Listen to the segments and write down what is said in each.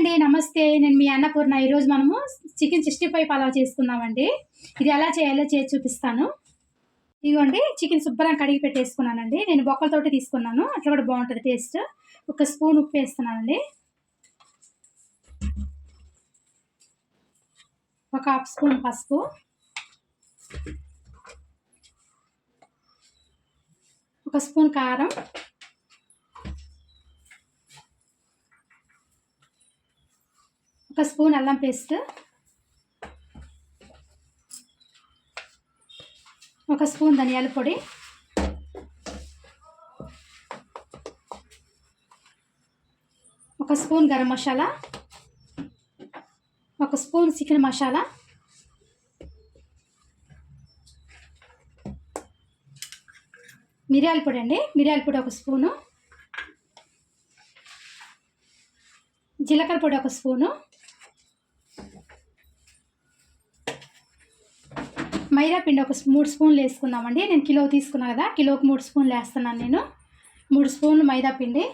అండి, నమస్తే. నేను మీ అన్నపూర్ణ. ఈరోజు మనము చికెన్ 65 పలావ్ చేసుకుందామండి. ఇది ఎలా చేయాలో చేసి చూపిస్తాను. ఇదిగోండి, చికెన్ శుభ్రంగా కడిగి పెట్టేసుకున్నానండి. నేను బొక్కలతోటి తీసుకున్నాను, అట్లా కూడా బాగుంటుంది టేస్ట్. ఒక స్పూన్ ఉప్పు వేస్తున్నానండి, ఒక హాఫ్ స్పూన్ పసుపు, ఒక స్పూన్ కారం, ఒక స్పూన్ అల్లం పేస్ట్, ఒక స్పూన్ ధనియాల పొడి, ఒక స్పూన్ గరం మసాలా, ఒక స్పూన్ చికెన్ మసాలా, మిరియాల పొడి అండి, మిరియాల పొడి ఒక స్పూను, జీలకర్ర పొడి ఒక స్పూను, మైదా పిండి ఒక 3 స్పూన్లు వేసుకుందామండి. నేను కిలో తీసుకున్నా కదా, కిలోకి 3 స్పూన్లు వేస్తున్నాను. నేను 3 స్పూన్లు మైదా పిండి.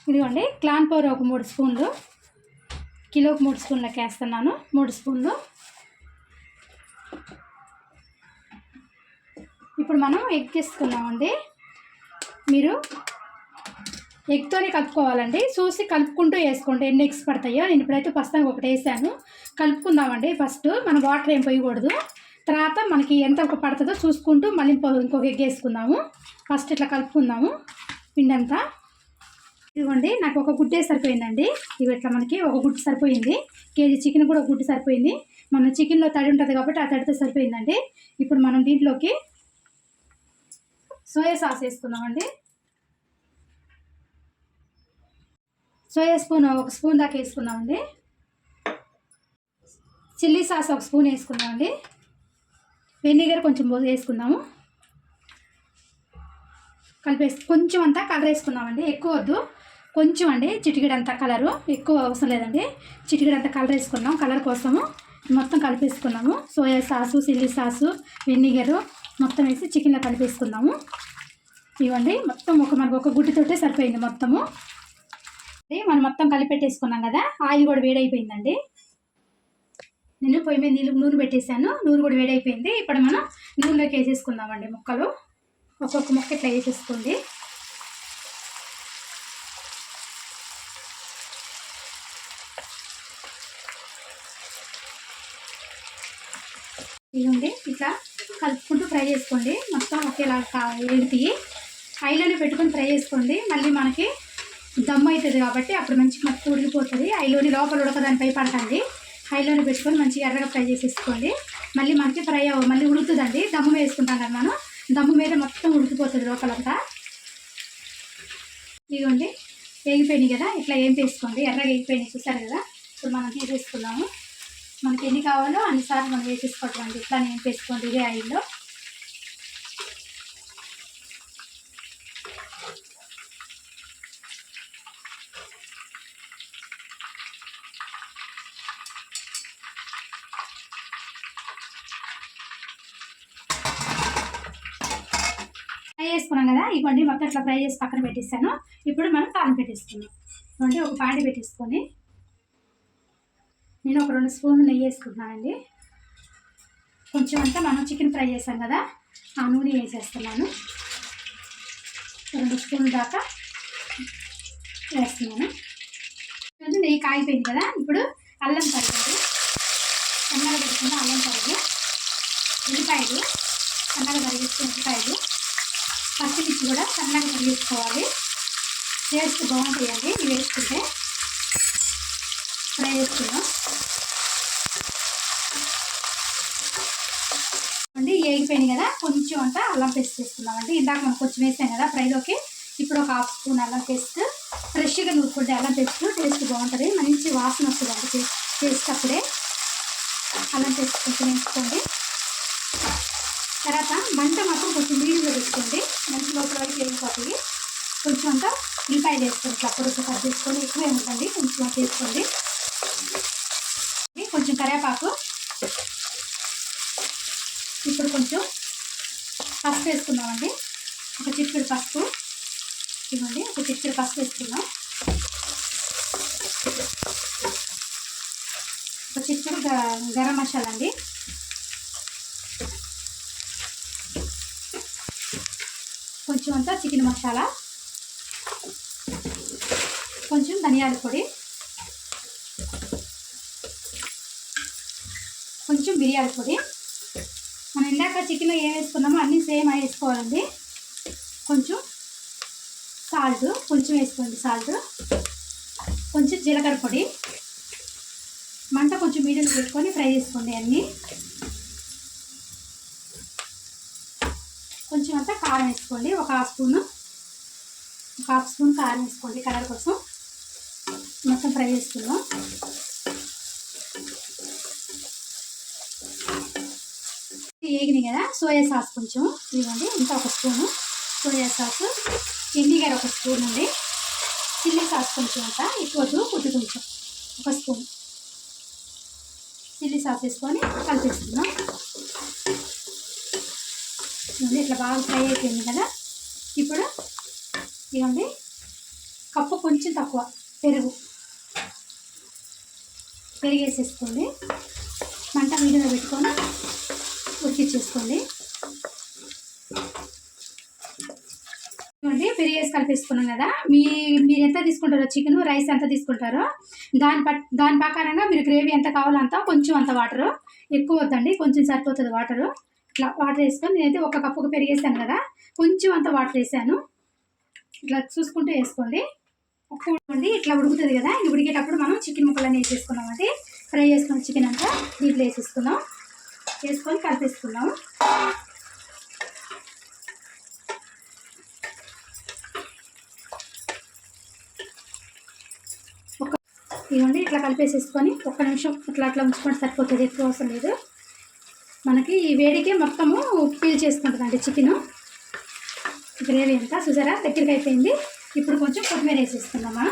ఇదిగోండి, క్లాన్ పౌడర్ ఒక 3 స్పూన్లు, కిలోకి 3 స్పూన్లకి వేస్తున్నాను. 3 స్పూన్లు. ఇప్పుడు మనం ఎగ్ వేసుకుందామండి. మీరు ఎగ్తోనే కలుపుకోవాలండి, చూసి కలుపుకుంటూ వేసుకోండి ఎన్ని ఎగ్స్ పడతాయో. నేను ఇప్పుడైతే ప్రస్తుతానికి ఒకటి వేసాను. కలుపుకుందామండి. ఫస్ట్ మనం వాటర్ ఏం పోయకూడదు, తర్వాత మనకి ఎంత ఒక పడుతుందో చూసుకుంటూ మళ్ళీ ఇంకొక ఎగ్ వేసుకుందాము. ఫస్ట్ ఇట్లా కలుపుకుందాము పిండి అంతా. ఇదిగోండి, నాకు ఒక గుడ్డే సరిపోయిందండి. ఇవి ఇట్లా మనకి ఒక గుడ్డు సరిపోయింది. కేజీ చికెన్ కూడా ఒక గుడ్డు సరిపోయింది. మన చికెన్లో తడి ఉంటుంది కాబట్టి ఆ తడితో సరిపోయిందండి. ఇప్పుడు మనం దీంట్లోకి సోయా సాస్ వేసుకుందామండి. సోయా ఒక స్పూన్ దాకా వేసుకుందామండి. చిల్లీ సాస్ ఒక స్పూన్ వేసుకుందామండి. వెనిగర్ కొంచెం వేసుకుందాము. కలిపేసి కొంచెం అంతా కలర్ వేసుకుందామండి, ఎక్కువ వద్దు, కొంచెం అండి, చిటికెడంతా కలరు, ఎక్కువ అవసరం లేదండి. చిటికెడంతా కలర్ వేసుకున్నాం, కలర్ కోసము మొత్తం కలిపేసుకున్నాము. Soya sauce, chilli sauce, vinegar మొత్తం వేసి చికెన్లో కలిపేసుకుందాము. ఇవ్వండి, మొత్తం మనకు ఒక గుడ్డితోటే సరిపోయింది మొత్తము. మనం మొత్తం కలిపెట్టేసుకున్నాం కదా, ఆయిల్ కూడా వేడైపోయిందండి. నేను పొయ్యి మీద నూనె పెట్టేశాను, నూనె కూడా వేడైపోయింది. ఇప్పుడు మనం నూనెలోకి వేసేసుకుందామండి ముక్కలు. ఒక్కొక్క ముక్క ఇట్లా వేసేసుకోండి. ఇదిగోండి, ఇట్లా కలుపుకుంటూ ఫ్రై చేసుకోండి. మొత్తం ఒకేలా ఎడిపి ఆయిల్లోనే పెట్టుకొని ఫ్రై చేసుకోండి. మళ్ళీ మనకి దమ్ అవుతుంది కాబట్టి అప్పుడు మంచిగా మొత్తం ఉడికిపోతుంది. ఆయిల్లోని లోపల ఉడకదాని పై పడకండి, ఆయిల్లోనే పెట్టుకొని మంచిగా ఎర్రగా ఫ్రై చేసేసుకోండి. మళ్ళీ మనకి ఫ్రై మళ్ళీ ఉడుకుతుందండి. దమ్ము వేసుకుంటాం కదా మనం, దమ్ము మీద మొత్తం ఉడికిపోతుంది లోపలంతా. ఇదిగోండి, వేగిపోయినాయి కదా, ఇట్లా ఏం వేసుకోండి, ఎర్రగా వేగిపోయినాయి చూసారు కదా. ఇప్పుడు మనం తీసేసుకున్నాము. మనకి ఎన్ని కావాలో అన్నిసార్లు మనం వేసేసుకోవటం అండి. ఇట్లా ఏం వేసుకోండి ఇదే ఆయిల్లో. ఫ్రై చేసుకున్నాం కదా, ఇవ్వండి మొత్తం ఇట్లా ఫ్రై చేసి పక్కన పెట్టేసాను. ఇప్పుడు మనం తాలింపు పెట్టేసుకున్నాం. ఇవ్వండి, ఒక పాడి పెట్టేసుకొని నేను ఒక 2 స్పూన్లు నెయ్యి వేసుకుంటున్నానండి. కొంచెం అంతా మనం చికెన్ ఫ్రై చేసాం కదా, ఆ నూనె వేసేస్తున్నాను. 2 స్పూన్ల దాకా వేస్తున్నాను. నెయ్యి కాగిపోయింది కదా, ఇప్పుడు అల్లం తరుగు, సన్నగా పెట్టుకున్న అల్లం తరుగు, ఉల్లిపాయలు సన్నగా తరిగేసుకున్న ఉల్లిపాయలు, పచ్చిమిర్చి కూడా సన్నగా తరిగేసుకోవాలి. టేస్ట్ బాగుంటాయండి ఇవి వేసుకుంటే. ఫ్రై చేసుకుందాం అండి. వేగిపోయినాయి కదా, కొంచెం అంతా అల్లం పేస్ట్ వేసుకుందామండి. ఇందాక మనం కొంచెం వేసాం కదా ఫ్రైలోకి. ఇప్పుడు ఒక హాఫ్ స్పూన్ అల్లం పేస్ట్, ఫ్రెష్గా నూరుకుంటే అల్లం పేస్ట్ టేస్ట్ బాగుంటుంది, మంచి వాసన వస్తుందండి పేస్ట్ అప్పుడే. అల్లం పేస్ట్ కొంచెం వేసుకోండి. తర్వాత మంట మాత్రం కొంచెం మీడియంలో వేసుకోండి, మంచి లోపల వరకు వేసుకోవాలి. కొంచెం అంతా ఉల్లిపాయలు వేసుకోండి, ఇట్లా పొడుగు కట్ చేసుకొని, ఎక్కువ ఏముందండి, కొంచెం వేసుకోండి. కొంచెం కరివేపాకు, ఇప్పుడు కొంచెం పసుపు వేసుకుందామండి. ఒక చిటికెడు పసుపు, ఇవ్వండి, ఒక చిటికెడు పసుపు వేసుకుందాం. ఒక చిక్కుడు గరం మసాలా అండి, కొంచెం అంతా చికెన్ మసాలా, కొంచెం ధనియాల పొడి, కొంచెం బిర్యానీ పొడి. మనం ఇందాక చికెన్లో ఏం వేసుకున్నామో అన్నీ సేమ్ వేసుకోవాలండి. కొంచెం సాల్ట్ కొంచెం వేసుకోండి, సాల్ట్, కొంచెం జీలకర్ర పొడి. మంట కొంచెం మీడియం పెట్టుకొని ఫ్రై చేసుకోండి అన్నీ. కొంచెం అంతా కారం వేసుకోండి, ఒక హాఫ్ స్పూన్ కారం వేసుకోండి కలర్ కోసం. మొత్తం ఫ్రై చేసుకుందాం. వేగినాయి కదా, సోయా సాస్ కొంచెం ఇవ్వండి, ఇంకా ఒక స్పూను సోయా సాస్, ఎన్నిగారు ఒక స్పూన్ అండి, చిల్లీ సాస్ కొంచెం అంతా ఎక్కువ కొంచెం ఒక స్పూన్ చిల్లీ సాస్ వేసుకొని కలిపేసుకుందాం. ఇట్లా బాగా ఫ్రై అయిపోయింది కదా. ఇప్పుడు ఇవ్వండి కప్పు కొంచెం తక్కువ పెరుగు వేసేసుకోండి. మంట మీడియంలో పెట్టుకొని ఉడికిచ్చేసుకోండి. ఇవ్వండి పెరుగు వేసి కలిపేసుకున్నాం కదా. మీరు ఎంత తీసుకుంటారో చికెన్ రైస్ ఎంత తీసుకుంటారో దాని ప్రకారంగా మీరు గ్రేవీ ఎంత కావాలో అంత కొంచెం అంత వాటరు, ఎక్కువ వద్దండి, కొంచెం సరిపోతుంది వాటరు. ఇట్లా వాటర్ వేసుకొని నేనైతే ఒక కప్పుకు పెరుగు వేసాను కదా, కొంచెం అంత వాటర్ వేసాను. ఇట్లా చూసుకుంటూ వేసుకోండి. చూడండి ఇట్లా ఉడుకుతుంది కదా. ఇది ఉడికేటప్పుడు మనం చికెన్ ముక్కలన్నీ వేసేసుకున్నామండి. ఫ్రై చేసుకున్న చికెన్ అంతా దీంట్లో వేసేసుకుందాం. వేసుకొని కలిపేసుకుందాం. ఇవ్వండి ఇట్లా కలిపేసేసుకొని ఒక్క నిమిషం అట్లా ఉంచుకొని సరిపోతుంది, ఎక్కువ అవసరం లేదు. మనకి ఈ వేడికే మొత్తము పీల్ చేసుకుంటుందండి చికెను. గ్రేవీ అంతా చూసారా దగ్గరికి అయిపోయింది. ఇప్పుడు కొంచెం కొత్తిమీర వేసేసుకుందామా.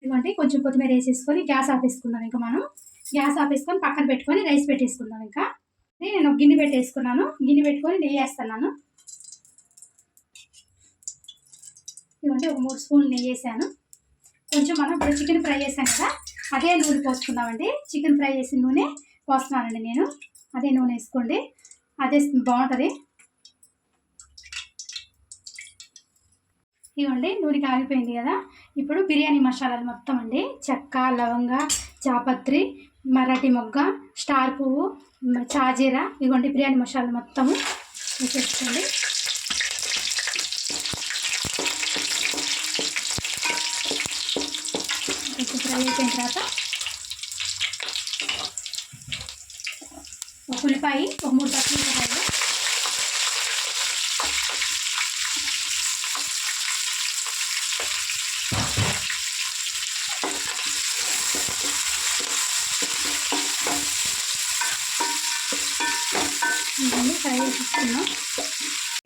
ఇవ్వండి కొంచెం కొత్తిమీర వేసేసుకొని గ్యాస్ ఆపేసుకుందాం. ఇంకా మనం గ్యాస్ ఆపేసుకొని పక్కన పెట్టుకొని రైస్ పెట్టేసుకుందాం. ఇంకా నేను ఒక గిన్నె పెట్టేసుకున్నాను, గిన్నె పెట్టుకొని నెయ్యి వేస్తున్నాను. ఇవ్వండి ఒక 3 స్పూన్లు నెయ్యి వేసాను. కొంచెం మనం ఇప్పుడు చికెన్ ఫ్రై చేసాం కదా, అదే నూనె పోసుకుందామండి. చికెన్ ఫ్రై చేసిన నూనె పోస్తున్నానండి నేను, అదే నూనె వేసుకోండి, అదే బాగుంటుంది. ఇవ్వండి నూనె కాగిపోయింది కదా. ఇప్పుడు బిర్యానీ మసాలాలు మొత్తం అండి, చెక్క, లవంగ, జాపత్రి, మరాఠీ మొగ్గ, స్టార్ పువ్వు, చాజీరా, ఇవ్వండి బిర్యానీ మసాలాలు మొత్తము వేసేసుకోండి. కొంచెం ఫ్రై అయిపోయిన తర్వాత ఒక ఉల్లిపాయ, ఒక 3 పచ్చిమిరపకాయలు, ఇవన్నీ ఫ్రై చేసుకున్నాం.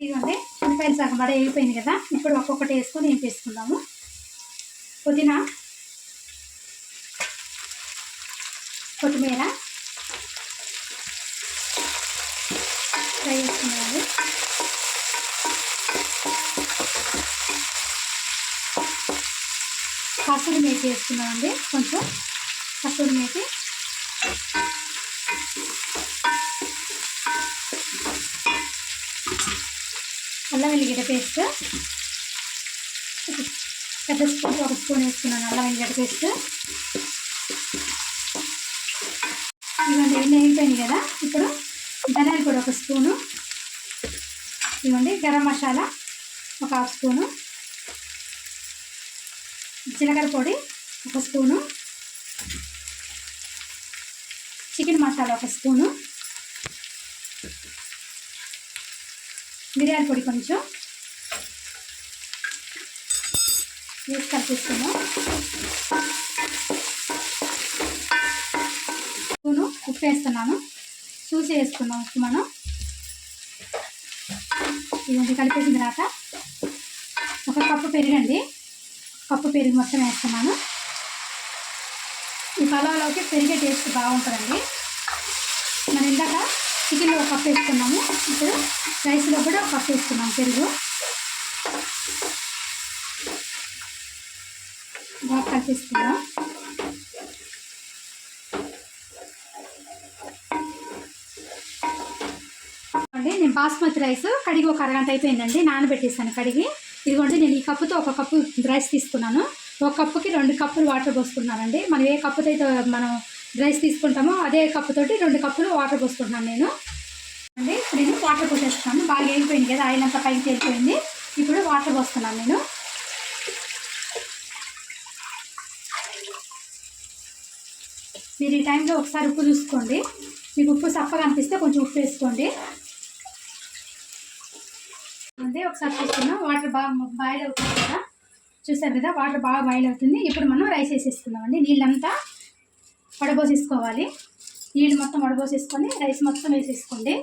ఇదిగోండి ఉల్లిపాయలు సగం వడ వేగిపోయింది కదా. ఇప్పుడు ఒక్కొక్కటి వేసుకొని వేసుకుందాము. పుదీనా, కొత్తిమీర ఫ్రై చేసుకున్నామండి. కసూరి మేతి వేసుకున్నామండి, కొంచెం కసూరి మేతి, అల్లం వెల్లిగడ్డ పేస్ట్ పెద్ద స్పూన్, ఒక స్పూన్ వేసుకున్నాను అల్లం వెల్లిగడ్డ పేస్ట్. ఇవన్నీ ఎన్ని అయిపోయింది కదా. ఇప్పుడు ధనియాల పొడి ఒక స్పూను, ఇవ్వండి గరం మసాలా ఒక హాఫ్ స్పూను, జీలకర్ర పొడి ఒక స్పూను, చికెన్ మసాలా ఒక స్పూను, మిరియాల పొడి కొంచెం వేసి కలిపిస్తున్నాం. స్పూను ఉప్పు వేస్తున్నాను, చూసి వేసుకున్నాం ఉప్పు మనం. ఇవన్నీ కలిపేసిన తర్వాత ఒక కప్పు పెరుగండి, కప్పు పెరుగు మొత్తం వేస్తున్నాను. ఈ పలావ్లోకి పెరిగే టేస్ట్ బాగుంటుందండి. మనం ఇందాక చికెన్లో ఒక కప్పు వేసుకున్నాము, ఇప్పుడు రైస్లో కూడా ఒక కప్పు వేసుకున్నాము పెరుగు. బాగా కలిపేసుకుందాం. అండి నేను బాస్మతి రైస్ కడిగి ఒక అరగంట అయిపోయిందండి, నానబెట్టేసాను కడిగి. ఇదిగోండి నేను ఈ కప్పుతో ఒక కప్పు రైస్ తీసుకున్నాను. ఒక కప్పుకి 2 కప్పులు వాటర్ పోసుకున్నానండి. మనం ఏ కప్పుతో అయితే మనం రైస్ తీసుకుంటామో అదే కప్పుతోటి 2 కప్పులు వాటర్ పోసుకుంటున్నాను నేను అండి. ఇప్పుడు నేను వాటర్ పోసేస్తున్నాను. బాగా వేగిపోయింది కదా, ఆయిల్ అంతా పైకి వెళ్ళిపోయింది. ఇప్పుడు వాటర్ పోస్తున్నాను నేను. మీరు ఈ టైంలో ఒకసారి ఉప్పు చూసుకోండి. మీకు ఉప్పు సప్పగా అనిపిస్తే కొంచెం ఉప్పు వేసుకోండి అంటే. ఒకసారి చూసుకున్నాం, వాటర్ బాగా బాయిల్ అవుతుంది కదా, చూసారు కదా వాటర్ బాగా బాయిల్ అవుతుంది. ఇప్పుడు మనం రైస్ వేసేసుకుందామండి. నీళ్ళంతా వడబోసేసుకోవాలి. నీళ్ళు మొత్తం వడబోసేసుకొని రైస్ మొత్తం వేసేసుకోండి.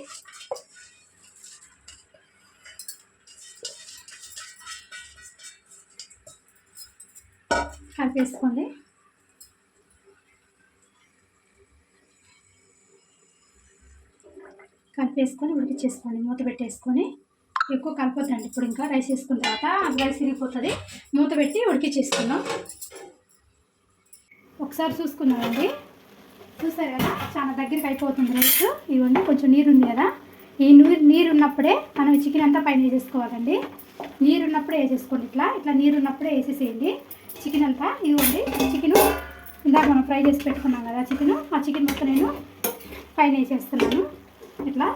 కలిపేసుకోండి. కలిపేసుకొని ఉడికిచ్చేసుకోండి. మూత పెట్టేసుకొని ఎక్కువ కలపొద్దండి. ఇప్పుడు ఇంకా రైస్ వేసుకున్న తర్వాత రైస్ విరిగిపోతుంది. మూత పెట్టి ఉడికిచ్చేసుకుందాం. ఒకసారి చూసుకున్నామండి, చూసారు కదా చాలా దగ్గరికి అయిపోతుంది రైస్. ఇవన్నీ కొంచెం నీరు ఉంది కదా, ఈ నీరు ఉన్నప్పుడే మనం చికెన్ అంతా పైన వేసేసుకోవాలండి. నీరు ఉన్నప్పుడే వేసేసుకోండి. ఇట్లా నీరు ఉన్నప్పుడే వేసేసేయండి చికెన్ అంతా. ఇవ్వండి చికెను ఇందాక మనం ఫ్రై చేసి పెట్టుకున్నాం కదా చికెను, ఆ చికెన్ మొత్తం నేను పైన వేసేస్తున్నాను. ఇట్లా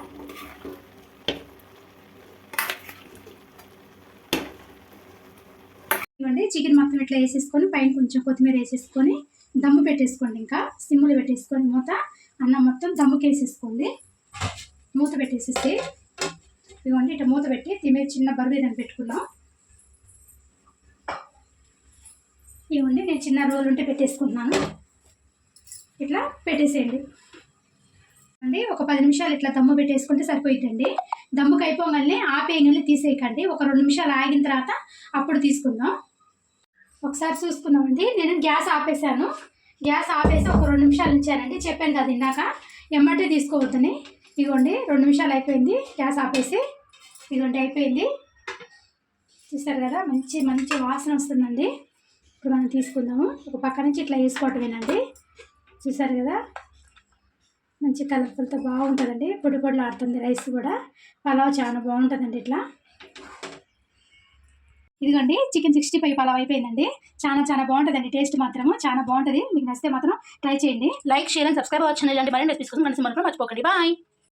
ఇవ్వండి చికెన్ మొత్తం ఇట్లా వేసేసుకొని పైన కొంచెం కొత్తిమీర వేసేసుకొని దమ్ము పెట్టేసుకోండి. ఇంకా సిమ్ములు పెట్టేసుకొని మూత, అన్నం మొత్తం దమ్ముకి వేసేసుకోండి. మూత పెట్టేసేసి ఇవ్వండి ఇట్లా మూత పెట్టి తినే చిన్న బరువు ఏదైనా పెట్టుకున్నాం. ఇవ్వండి నేను చిన్న రోలు ఉంటే పెట్టేసుకుంటున్నాను. ఇట్లా పెట్టేసేయండి అండి. ఒక 10 నిమిషాలు ఇట్లా దమ్ము పెట్టేసుకుంటే సరిపోయిందండి. దమ్ముకి అయిపోగానే ఆపేయగానే తీసేయకండి. ఒక 2 నిమిషాలు ఆగిన తర్వాత అప్పుడు తీసుకుందాం. ఒకసారి చూసుకుందామండి. నేను గ్యాస్ ఆపేసాను. గ్యాస్ ఆపేసి ఒక 2 నిమిషాలు ఉంచానండి. చెప్పాను కదా ఇందాక ఎమ్మటే తీసుకోవద్దని. ఇదిగోండి 2 నిమిషాలు అయిపోయింది గ్యాస్ ఆపేసి. ఇదిగోండి అయిపోయింది. చూసారు కదా మంచి మంచి వాసన వస్తుందండి. ఇప్పుడు మనం తీసుకుందాము. ఒక పక్క నుంచి ఇట్లా వేసుకోవటమేనండి. చూసారు కదా మంచి కలర్ఫుల్తో బాగుంటుందండి. పొడి పొడిలో ఆడుతుంది రైస్ కూడా. పలావ్ చాలా బాగుంటుందండి ఇట్లా. ఇదిగోండి చికెన్ 65 పలావ్ అయిపోయిందండి. చాలా బాగుంటుందండి. టేస్ట్ మాత్రము చాలా బాగుంటుంది. మీకు నచ్చితే మాత్రం ట్రై చేయండి. లైక్, షేర్ అండ్ సబ్స్క్రైబ్ అవ్వచ్చు. ఇలాంటి మరిన్ని రెసిపీస్ కోసం మన ఛానల్ మర్చిపోకండి. బాయ్.